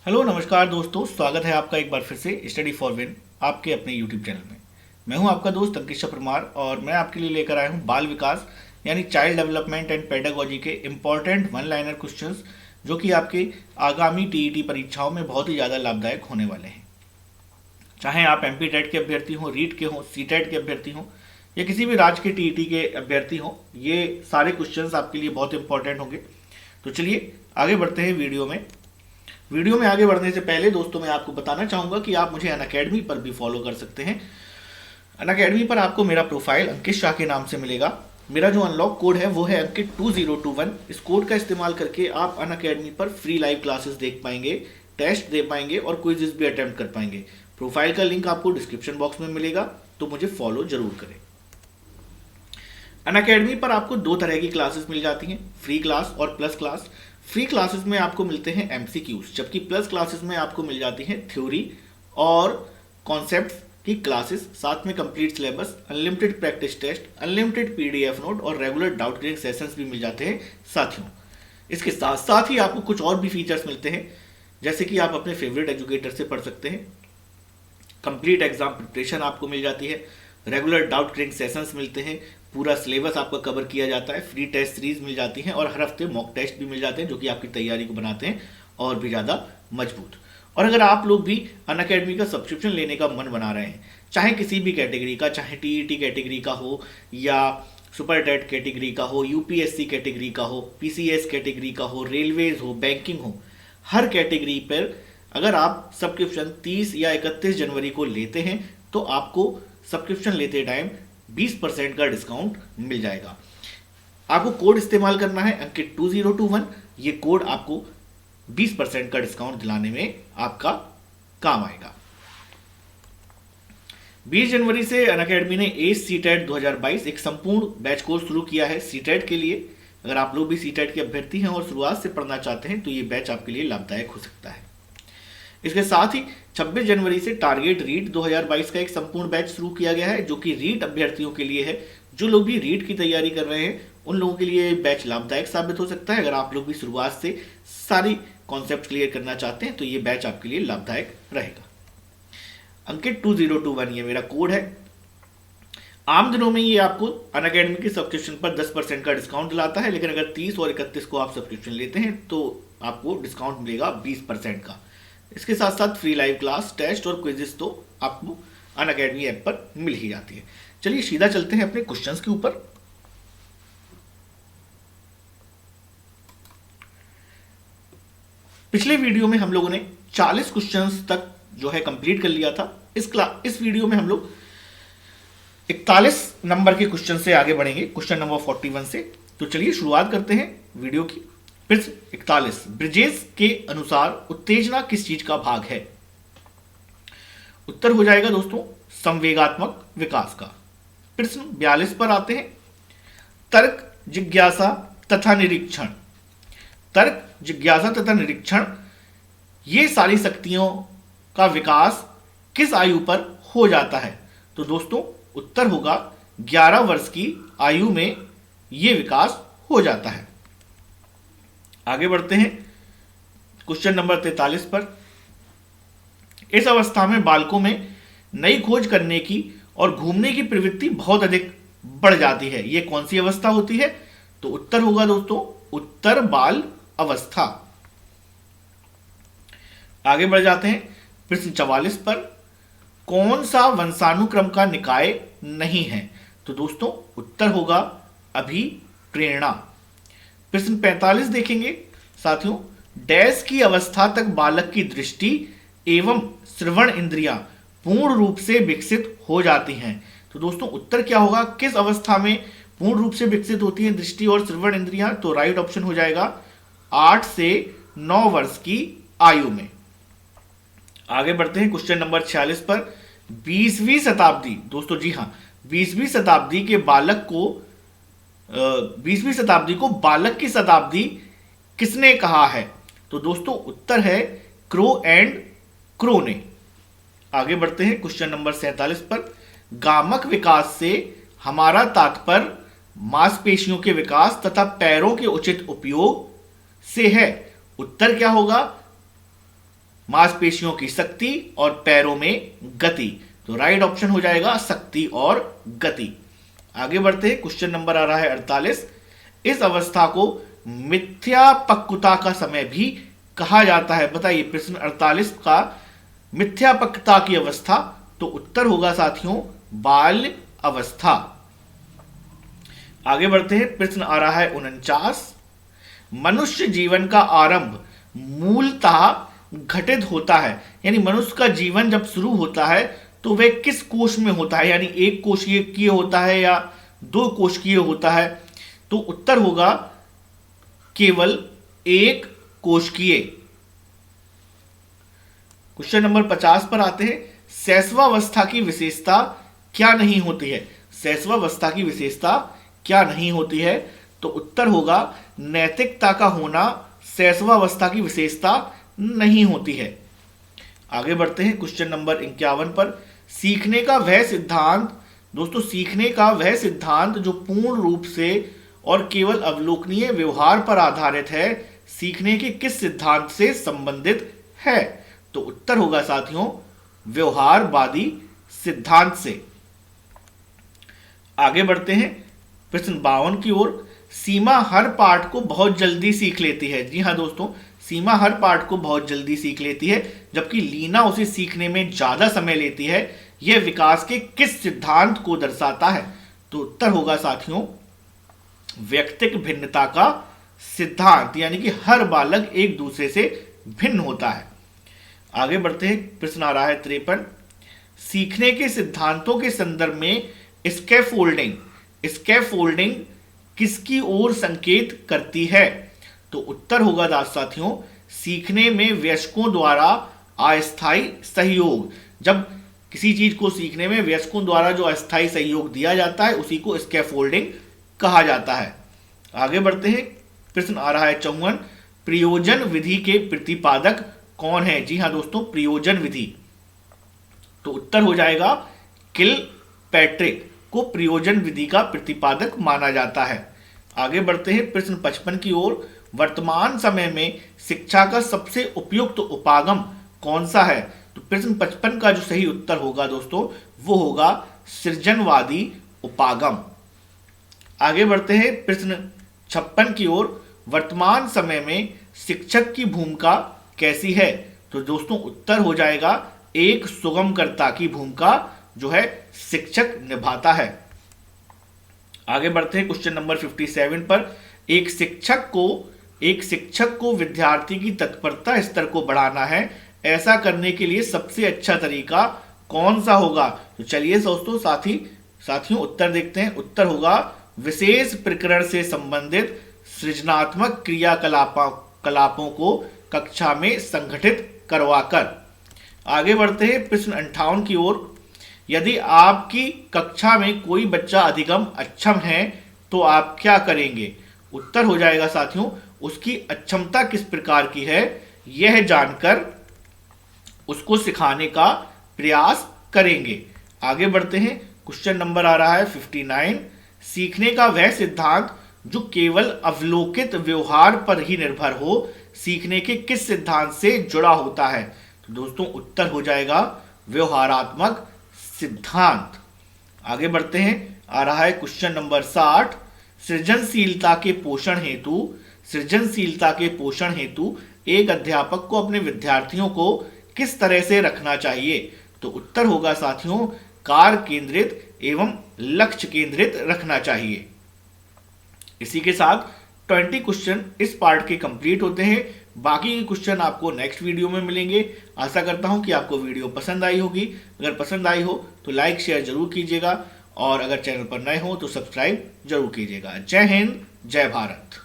Hello नमस्कार दोस्तों, स्वागत है आपका एक बार फिर से स्टडी फॉर विन आपके अपने यूट्यूब चैनल में। मैं हूं आपका दोस्त अंकित परमार और मैं आपके लिए लेकर आया हूं बाल विकास यानी चाइल्ड डेवलपमेंट एंड पेडागोजी के इम्पॉर्टेंट वन लाइनर क्वेश्चंस जो कि आपके आगामी टीईटी परीक्षाओं में बहुत ही ज़्यादा लाभदायक होने वाले हैं। चाहे आप एमपी टेट के अभ्यर्थी हों, रीट के हों, सी टेट के अभ्यर्थी हों या किसी भी राज्य के टीईटी के अभ्यर्थी हों, ये सारे क्वेश्चंस आपके लिए बहुत इंपॉर्टेंट होंगे। तो चलिए आगे बढ़ते हैं वीडियो में आगे बढ़ने से पहले दोस्तों मैं आपको बताना चाहूँगा कि आप मुझे अनअकैडमी पर भी फॉलो कर सकते हैं। अनअकैडमी पर आपको मेरा प्रोफाइल अंकित शाह के नाम से मिलेगा। मेरा जो अनलॉक कोड है वो है अंकित 2021। इस कोड का इस्तेमाल करके आप अनअकैडमी पर फ्री लाइव क्लासेस देख पाएंगे, टेस्ट दे पाएंगे और क्विज़ भी अटेम्प्ट कर पाएंगे। प्रोफाइल का लिंक आपको डिस्क्रिप्शन बॉक्स में मिलेगा, तो मुझे फॉलो जरूर करें। अनअकैडमी पर आपको दो तरह की क्लासेस मिल जाती हैं, फ्री क्लास और प्लस क्लास। फ्री क्लासेस में आपको मिलते हैं एमसीक्यूज, जबकि प्लस क्लासेस में आपको मिल जाती हैं थ्योरी और कॉन्सेप्ट की क्लासेस, साथ में complete syllabus, unlimited practice test, unlimited PDF note और रेगुलर डाउट क्लियरिंग सेशंस भी मिल जाते हैं साथियों। इसके साथ साथ ही आपको कुछ और भी फीचर्स मिलते हैं, जैसे कि आप अपने फेवरेट एजुकेटर से पढ़ सकते हैं, कंप्लीट एग्जाम प्रिपरेशन आपको मिल जाती है, रेगुलर डाउट क्लियरिंग सेशंस मिलते हैं, पूरा सिलेबस आपका कवर किया जाता है, फ्री टेस्ट सीरीज मिल जाती हैं और हर हफ्ते मॉक टेस्ट भी मिल जाते हैं जो कि आपकी तैयारी को बनाते हैं और भी ज़्यादा मजबूत। और अगर आप लोग भी अनअकैडमी का सब्सक्रिप्शन लेने का मन बना रहे हैं, चाहे किसी भी कैटेगरी का, चाहे टीईटी कैटेगरी का हो या सुपर टेट कैटेगरी का हो, यूपीएससी कैटेगरी का हो, पीसीएस कैटेगरी का हो, रेलवेज हो, बैंकिंग हो, हर कैटेगरी पर अगर आप सब्सक्रिप्शन 30 या 31 जनवरी को लेते हैं तो आपको सब्सक्रिप्शन लेते टाइम 20% का डिस्काउंट मिल जाएगा। आपको कोड इस्तेमाल करना है अंकित 2021। ये कोड आपको 20% का डिस्काउंट दिलाने में आपका काम आएगा। 20 जनवरी से अनअकैडमी ने एस सीटेट 2022 एक संपूर्ण बैच कोर्स शुरू किया है सीटेट के लिए। अगर आप लोग भी सीटेट के अभ्यर्थी हैं और शुरुआत से पढ़ना चाहते हैं तो ये बैच आपके लिए लाभदायक हो सकता है। इसके साथ ही 26 जनवरी से टारगेट रीट 2022 का एक संपूर्ण बैच शुरू किया गया है जो कि रीट अभ्यर्थियों के लिए है। जो लोग भी रीट की तैयारी कर रहे हैं उन लोगों के लिए बैच लाभदायक साबित हो सकता है। अगर आप लोग भी शुरुआत से सारी कॉन्सेप्ट क्लियर करना चाहते हैं तो ये बैच आपके लिए लाभदायक रहेगा। अंकित 2021 ये मेरा कोड है। आम दिनों में ये आपको अनअकैडमी के सब्सक्रिप्शन पर 10% का डिस्काउंट दिलाता है, लेकिन अगर 30 और 31 को आप सब्सक्रिप्शन लेते हैं तो आपको डिस्काउंट मिलेगा 20% का। इसके साथ साथ फ्री लाइव क्लास, टेस्ट और क्विजेस तो आपको अनअकैडमी ऐप पर मिल ही जाती है। चलिए सीधा चलते हैं अपने क्वेश्चंस के ऊपर। पिछले वीडियो में हम लोगों ने 40 क्वेश्चंस तक जो है कंप्लीट कर लिया था। इस वीडियो में हम लोग 41 नंबर के क्वेश्चन से आगे बढ़ेंगे, क्वेश्चन नंबर 41 से। तो चलिए शुरुआत करते हैं वीडियो की। प्रश्न 41, ब्रिजेश के अनुसार उत्तेजना किस चीज का भाग है? उत्तर हो जाएगा दोस्तों संवेगात्मक विकास का। प्रश्न 42 पर आते हैं, तर्क, जिज्ञासा तथा निरीक्षण। तर्क, जिज्ञासा तथा निरीक्षण ये सारी शक्तियों का विकास किस आयु पर हो जाता है? तो दोस्तों उत्तर होगा 11 वर्ष की आयु में ये विकास हो जाता है। आगे बढ़ते हैं क्वेश्चन नंबर 43 पर। इस अवस्था में बालकों में नई खोज करने की और घूमने की प्रवृत्ति बहुत अधिक बढ़ जाती है। यह कौन सी अवस्था होती है? तो उत्तर होगा दोस्तों उत्तर बाल अवस्था। आगे बढ़ जाते हैं प्रश्न 44 पर, कौन सा वंशानुक्रम का निकाय नहीं है? तो दोस्तों उत्तर होगा अभिप्रेरणा। प्रश्न 45 देखेंगे साथियों, डैश की अवस्था तक बालक की दृष्टि एवं श्रवण इंद्रियां पूर्ण रूप से विकसित हो जाती हैं। तो दोस्तों उत्तर क्या होगा, किस अवस्था में पूर्ण रूप से विकसित होती है दृष्टि और श्रवण इंद्रियां? तो राइट ऑप्शन हो जाएगा 8 से 9 वर्ष की आयु में। आगे बढ़ते हैं क्वेश्चन नंबर 46 पर, 20वीं शताब्दी, दोस्तों जी हाँ, 20वीं शताब्दी के बालक को 20वीं शताब्दी को बालक की शताब्दी किसने कहा है? तो दोस्तों उत्तर है क्रो एंड क्रो ने। आगे बढ़ते हैं क्वेश्चन नंबर 47 पर, गामक विकास से हमारा तात्पर्य मांसपेशियों के विकास तथा पैरों के उचित उपयोग से है। उत्तर क्या होगा? मांसपेशियों की शक्ति और पैरों में गति। तो राइट ऑप्शन हो जाएगा शक्ति और गति। आगे बढ़ते हैं, क्वेश्चन नंबर आ रहा है 48। इस अवस्था को मिथ्या पक्वता का समय भी कहा जाता है। बताइए प्रश्न 48 का मिथ्या पक्वता की अवस्था, तो उत्तर होगा साथियों बाल्य अवस्था। आगे बढ़ते हैं, प्रश्न आ रहा है 49। मनुष्य जीवन का आरंभ मूलतः घटित होता है, यानी मनुष्य का जीवन जब शुरू होता है तो वह किस कोश में होता है, यानी एक कोशिकीय होता है या दो कोशिकीय होता है। तो उत्तर होगा केवल एक कोशिकीय। क्वेश्चन नंबर 50 पर आते हैं। शैशवावस्था की विशेषता क्या नहीं होती है? शैशवावस्था की विशेषता क्या नहीं होती है? तो उत्तर होगा नैतिकता का होना शैशवावस्था की विशेषता नहीं होती है। आगे बढ़ते हैं, क्वेश्चन नंबर 51 पर। सीखने का वह सिद्धांत, दोस्तों सीखने का वह सिद्धांत जो पूर्ण रूप से और केवल अवलोकनीय व्यवहार पर आधारित है, सीखने के किस सिद्धांत से संबंधित है? तो उत्तर होगा साथियों व्यवहारवादी सिद्धांत से। आगे बढ़ते हैं प्रश्न 52 की ओर। सीमा हर पाठ को बहुत जल्दी सीख लेती है। जी हाँ दोस्तों, सीमा हर पाठ को बहुत जल्दी सीख लेती है, जबकि लीना उसे सीखने में ज्यादा समय लेती है। यह विकास के किस सिद्धांत को दर्शाता है? तो उत्तर होगा साथियों व्यक्तिक भिन्नता का सिद्धांत, यानी कि हर बालक एक दूसरे से भिन्न होता है। आगे बढ़ते हैं, प्रश्न आ रहा है 53। सीखने के सिद्धांतों के संदर्भ में स्कैफोल्डिंग किसकी ओर संकेत करती है? तो उत्तर होगा साथियों सीखने में वयस्कों द्वारा अस्थायी सहयोग। जब किसी चीज को सीखने में वयस्कों द्वारा जो अस्थायी सहयोग दिया जाता है उसी को स्कैफोल्डिंग कहा जाता है। आगे बढ़ते हैं, प्रश्न आ रहा है 54। प्रयोजन विधि के प्रतिपादक कौन है? जी हाँ दोस्तों प्रयोजन विधि। तो उत्तर हो जाएगा किलपैट्रिक को प्रयोजन विधि का प्रतिपादक माना जाता है। आगे बढ़ते हैं प्रश्न 55 की ओर। वर्तमान समय में शिक्षा का सबसे उपयुक्त उपागम कौन सा है? तो प्रश्न 55 का जो सही उत्तर होगा दोस्तों वो होगा सृजनवादी उपागम। आगे बढ़ते हैं प्रश्न 56 की ओर। वर्तमान समय में शिक्षक की भूमिका कैसी है? तो दोस्तों उत्तर हो जाएगा एक सुगमकर्ता की भूमिका जो है शिक्षक निभाता है। आगे बढ़ते हैं क्वेश्चन नंबर 57 पर। एक शिक्षक को विद्यार्थी की तत्परता स्तर को बढ़ाना है, ऐसा करने के लिए सबसे अच्छा तरीका कौन सा होगा? तो चलिए दोस्तों साथियों उत्तर देखते हैं। उत्तर होगा विशेष प्रकरण से संबंधित सृजनात्मक क्रियाकलापों को कक्षा में संगठित करवाकर। आगे बढ़ते हैं प्रश्न 58 की ओर। यदि आपकी कक्षा में कोई बच्चा अधिगम अक्षम है तो आप क्या करेंगे? उत्तर हो जाएगा साथियों उसकी अक्षमता किस प्रकार की है यह जानकर उसको सिखाने का प्रयास करेंगे। आगे बढ़ते हैं, क्वेश्चन नंबर आ रहा है 59। सीखने का वह सिद्धांत जो केवल अवलोकित व्यवहार पर ही निर्भर हो, सीखने के किस सिद्धांत से जुड़ा होता है? तो दोस्तों उत्तर हो जाएगा व्यवहारात्मक सिद्धांत। आगे बढ़ते हैं, आ रहा है क्वेश्चन नंबर 60। सृजनशीलता के पोषण हेतु एक अध्यापक को अपने विद्यार्थियों को किस तरह से रखना चाहिए? तो उत्तर होगा साथियों कार्य केंद्रित एवं लक्ष्य केंद्रित रखना चाहिए। इसी के साथ 20 क्वेश्चन इस पार्ट के कंप्लीट होते हैं। बाकी के क्वेश्चन आपको नेक्स्ट वीडियो में मिलेंगे। आशा करता हूं कि आपको वीडियो पसंद आई होगी। अगर पसंद आई हो तो लाइक शेयर जरूर कीजिएगा और अगर चैनल पर नए हो तो सब्सक्राइब जरूर कीजिएगा। जय हिंद, जय भारत।